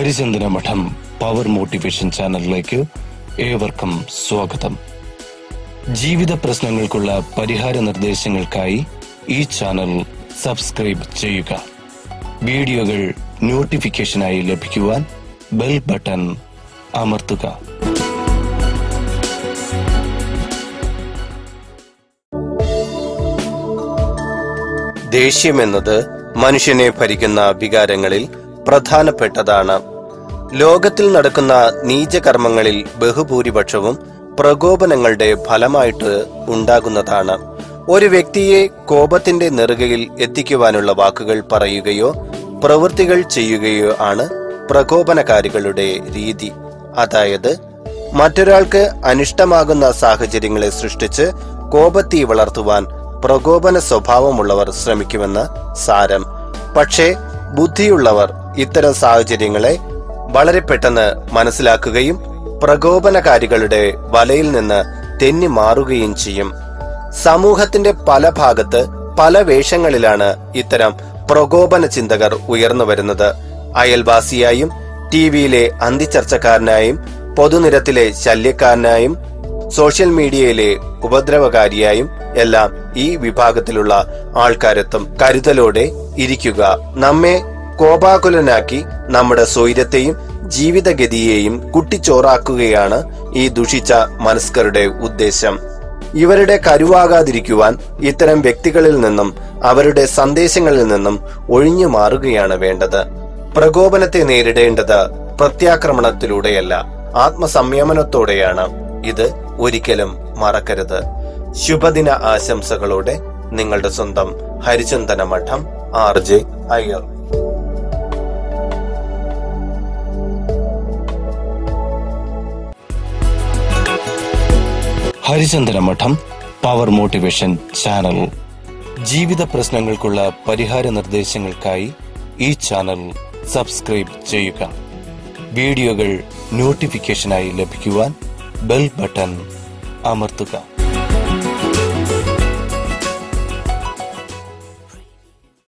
ഹരിചന്ദന മഠം power motivation ചാനലിലേക്ക് ഏവർക്കും സ്വാഗതം. ജീവിത പ്രശ്നങ്ങൾക്കുള്ള പരിഹാര നിർദ്ദേശങ്ങൾക്കായി ഈ ചാനൽ സബ്സ്ക്രൈബ് ചെയ്യുക. വീഡിയോകൾ നോട്ടിഫിക്കേഷനായി ലഭിക്കുവാൻ ബെൽ ബട്ടൺ അമർത്തുക. ദേഷ്യമെന്നത് മനുഷ്യനെ ഭരിക്കുന്ന വികാരങ്ങളിൽ പ്രധാനപ്പെട്ടതാണ്. ലോകത്തിൽ നടക്കുന്ന നീചകർമ്മങ്ങളിൽ ബഹുഭൂരിപക്ഷവും പ്രകോപനങ്ങളുടെ ഫലമായിട്ട് ഉണ്ടാകുന്നതാണ്. ഒരു വ്യക്തിയെ കോപത്തിന്റെ നെറുകയിൽ എത്തിക്കുവാനുള്ള വാക്കുകൾ പറയുകയോ പ്രവൃത്തികൾ ചെയ്യുകയോ ആണ് പ്രകോപനകാരികളുടെ രീതി. അതായത് മറ്റൊരാൾക്ക് അനിഷ്ടമാകുന്ന സാഹചര്യങ്ങളെ സൃഷ്ടിച്ച് കോപത്തീ വളർത്തുവാൻ പ്രകോപന സ്വഭാവമുള്ളവർ ശ്രമിക്കുമെന്ന് സാരം. പക്ഷേ ബുദ്ധിയുള്ളവർ ഇത്തരം സാഹചര്യങ്ങളെ വളരെ പെട്ടെന്ന് മനസ്സിലാക്കുകയും പ്രകോപനകാരികളുടെ വലയിൽ നിന്ന് തെന്നി മാറുകയും ചെയ്യും. സമൂഹത്തിന്റെ പല ഭാഗത്ത് പല വേഷങ്ങളിലാണ് ഇത്തരം പ്രകോപന ചിന്തകർ ഉയർന്നു വരുന്നത്. അയൽവാസിയായും ടിവിയിലെ അന്തിച്ചർച്ചക്കാരനായും പൊതുനിരത്തിലെ ശല്യക്കാരനായും സോഷ്യൽ മീഡിയയിലെ ഉപദ്രവകാരിയായും എല്ലാം ഈ വിഭാഗത്തിലുള്ള ആൾക്കാരെത്തും. കരുതലോടെ ഇരിക്കുക. നമ്മെ കോപാകുലനാക്കി നമ്മുടെ സ്വൈര്യത്തെയും ജീവിതഗതിയെയും കുട്ടിച്ചോറാക്കുകയാണ് ഈ ദുഷിച്ച മനസ്കരുടെ ഉദ്ദേശം. ഇവരുടെ കരുവാകാതിരിക്കുവാൻ ഇത്തരം വ്യക്തികളിൽ നിന്നും അവരുടെ സന്ദേശങ്ങളിൽ നിന്നും ഒഴിഞ്ഞു മാറുകയാണ് വേണ്ടത്. പ്രകോപനത്തെ നേരിടേണ്ടത് പ്രത്യാക്രമണത്തിലൂടെയല്ല, ആത്മസംയമനത്തോടെയാണ്. ഇത് ഒരിക്കലും മറക്കരുത്. ശുഭദിന ആശംസകളോടെ നിങ്ങളുടെ സ്വന്തം ഹരിചന്ദന മഠം RJ അയ്യർ. ഹരിചന്ദന മഠം പവർ മോട്ടിവേഷൻ ചാനൽ. ജീവിത പ്രശ്നങ്ങൾക്കുള്ള പരിഹാര നിർദ്ദേശങ്ങൾക്കായി ഈ ചാനൽ സബ്സ്ക്രൈബ് ചെയ്യുക. വീഡിയോകൾ നോട്ടിഫിക്കേഷനായി ലഭിക്കുവാൻ ബെൽ ബട്ടൺ അമർത്തുക.